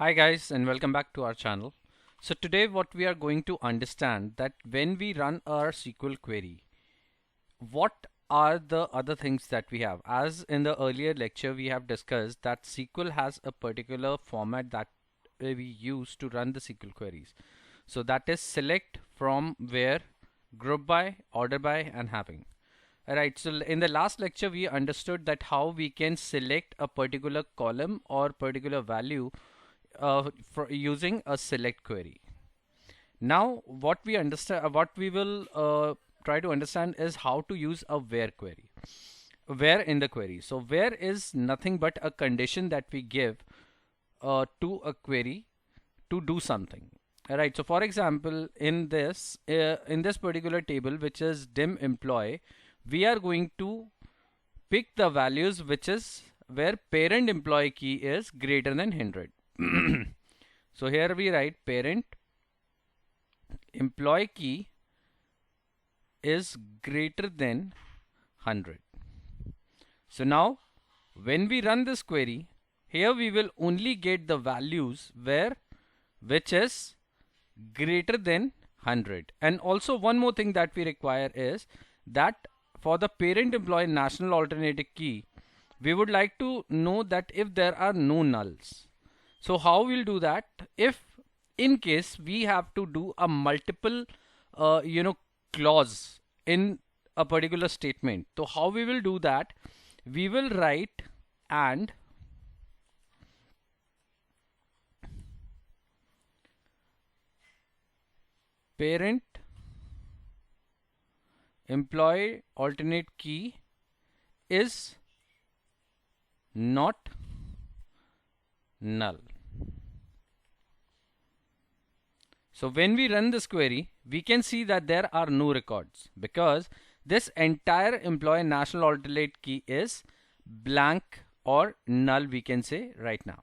Hi guys and welcome back to our channel. So today what we are going to understand that when we run our SQL query, what are the other things that we have? As in the earlier lecture we have discussed that SQL has a particular format that we use to run the SQL queries. So that is select, from, where, group by, order by and having. Alright, so in the last lecture we understood that how we can select a particular column or particular value for using a select query. Now what we understand, what we will try to understand is how to use a where query. Where in the query. So where is nothing but a condition that we give to a query to do something. Alright, so for example, in this particular table, which is dim employee, we are going to pick the values which is where parent employee key is greater than 100. So here we write parent employee key is greater than 100. So now when we run this query, here we will only get the values which is greater than 100. And also one more thing that we require is that for the parent employee national alternative key, we would like to know that if there are no nulls. So how we'll do that? If in case we have to do a multiple clause in a particular statement, so how we will do that? We will write and parent employee alternate key is not null. So when we run this query, we can see that there are no records because this entire employee national alternate key is blank or null, we can say right now.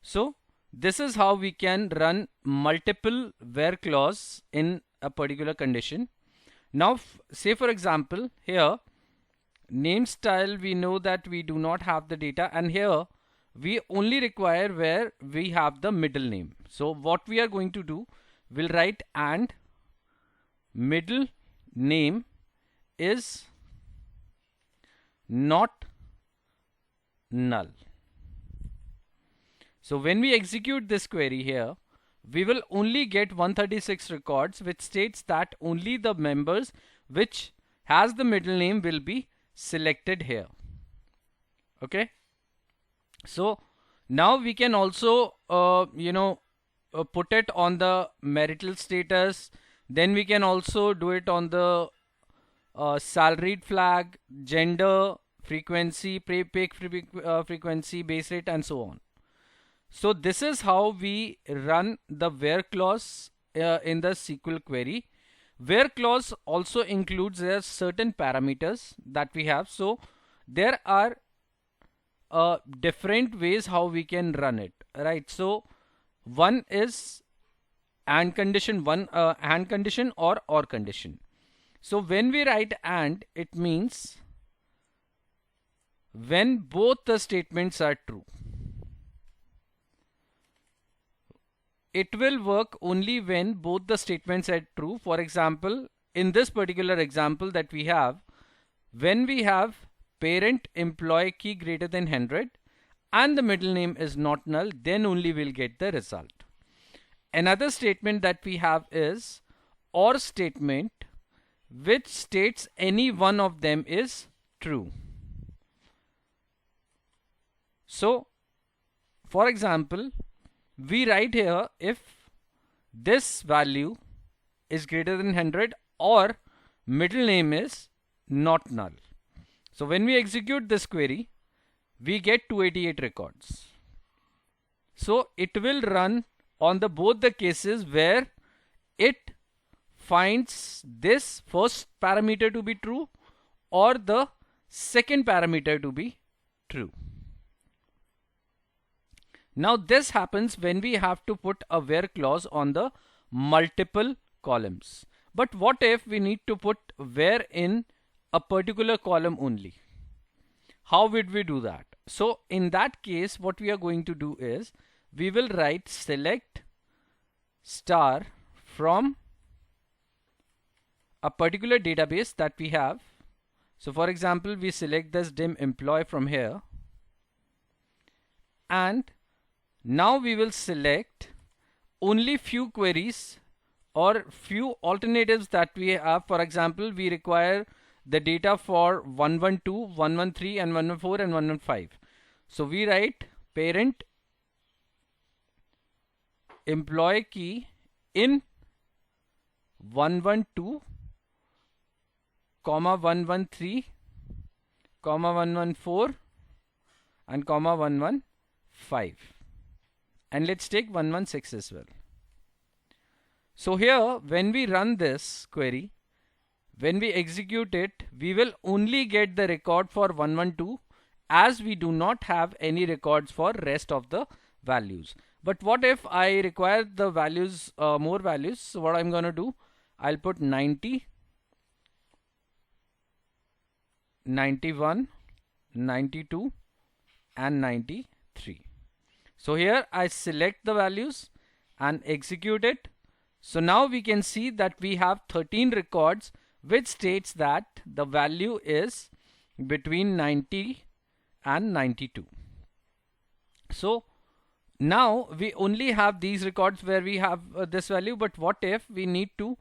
So this is how we can run multiple where clause in a particular condition. Now say for example here name style, we know that we do not have the data, and here we only require where we have the middle name. So what we are going to do, we'll write and middle name is not null. So when we execute this query here, we will only get 136 records, which states that only the members which has the middle name will be selected here. Okay, so now we can also put it on the marital status. Then we can also do it on the salaried flag, gender, frequency, pay frequency, base rate and so on. So this is how we run the where clause in the SQL query. Where clause also includes there certain parameters that we have. So there are different ways how we can run it, right? So one is and condition, and condition or condition. So when we write and, it means when both the statements are true. It will work only when both the statements are true. For example, in this particular example that we have, when we have parent employee key greater than 100 and the middle name is not null, then only we'll get the result. Another statement that we have is or statement, which states any one of them is true. So for example, we write here if this value is greater than 100 or middle name is not null. So when we execute this query, we get 288 records. So it will run on the both the cases where it finds this first parameter to be true or the second parameter to be true. Now this happens when we have to put a where clause on the multiple columns. But what if we need to put where in a particular column only? How would we do that? So in that case, what we are going to do is we will write select star from a particular database that we have. So for example, we select this dim employee from here, and now we will select only few queries or few alternatives that we have. For example, we require the data for 112, 113 and 114 and 115. So we write parent employee key in 112, comma 113, comma 114 and comma 115, and let's take 116 as well. So here when we run this query, when we execute it, we will only get the record for 112, as we do not have any records for rest of the values. But what if I require the values, more values? So what I'm gonna do, I'll put 90, 91, 92 and 93. So here I select the values and execute it. So now we can see that we have 13 records, which states that the value is between 90 and 92. So now we only have these records where we have this value, but what if we need to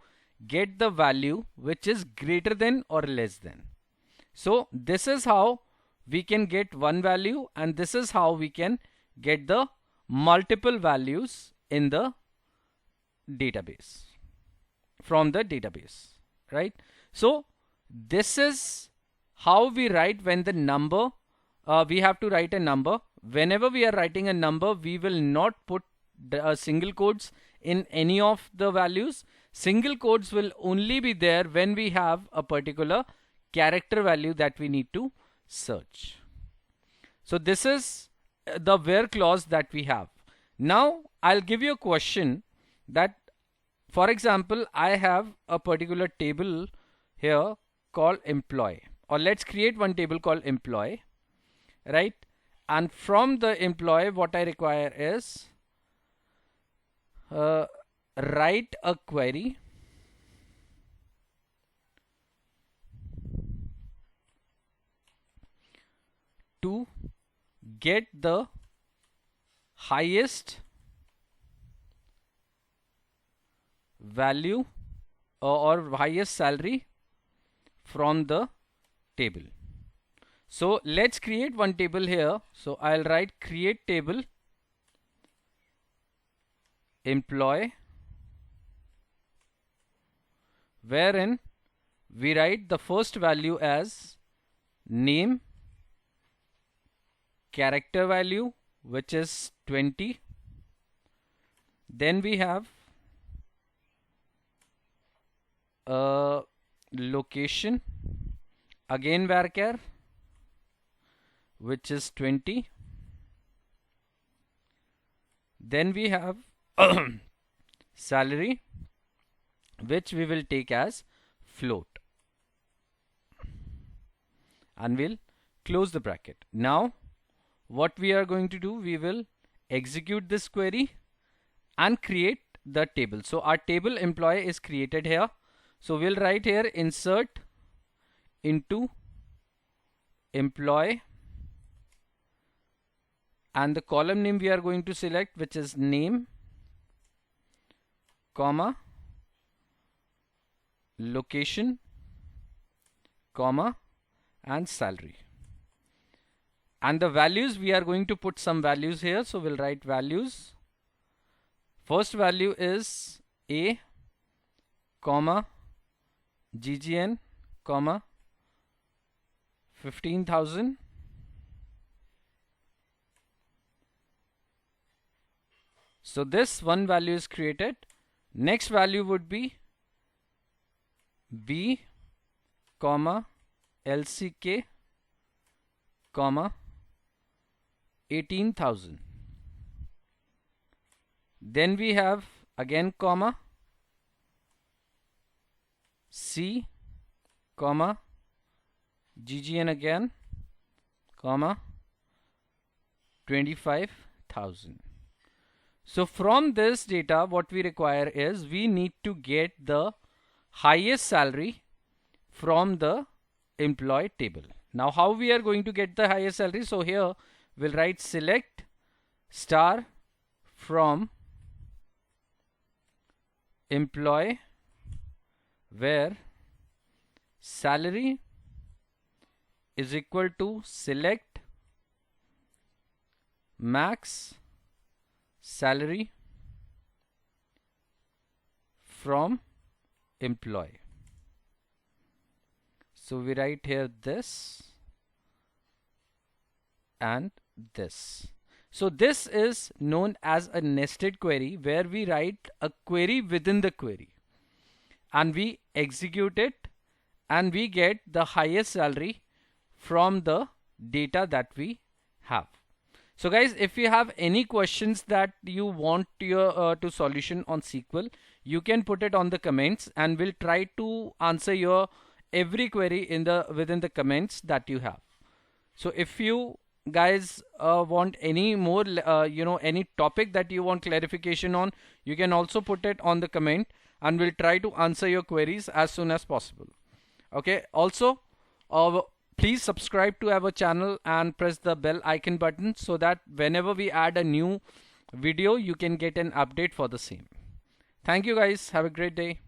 get the value which is greater than or less than? So this is how we can get one value, and this is how we can get the multiple values in the database, from the database, right? So this is how we write when the number, we have to write a number. Whenever we are writing a number, we will not put the single quotes in any of the values. Single quotes will only be there when we have a particular character value that we need to search. So this is the where clause that we have. Now I'll give you a question that, for example, I have a particular table here called employee, or let's create one table called employee, right? And from the employee, what I require is write a query to get the highest value or highest salary from the table. So let's create one table here. So I'll write create table employee, wherein we write the first value as name, character value which is 20, then we have location, again varchar which is 20, then we have salary which we will take as float, and we'll close the bracket. Now what we are going to do, we will execute this query and create the table. So our table employee is created here. So we'll write here insert into employee, and the column name we are going to select, which is name, comma, location, comma, and salary. And the values, we are going to put some values here. So we'll write values. First value is A, comma, GGN, comma, 15,000. So this one value is created. Next value would be B, comma, LCK, comma, 18,000. Then we have again comma, C, comma, GGN again, comma, 25,000. So from this data, what we require is we need to get the highest salary from the employee table. Now how we are going to get the highest salary? So here we'll write select star from employee where salary is equal to select max salary from employee. So we write here this and this. So this is known as a nested query, where we write a query within the query and we execute it and we get the highest salary from the data that we have. So guys, if you have any questions that you want your to solution on SQL, you can put it on the comments and we'll try to answer your every query in the within the comments that you have. So if you guys want any more any topic that you want clarification on, you can also put it on the comment and we'll try to answer your queries as soon as possible. Okay, also please subscribe to our channel and press the bell icon button so that whenever we add a new video you can get an update for the same. Thank you guys, have a great day.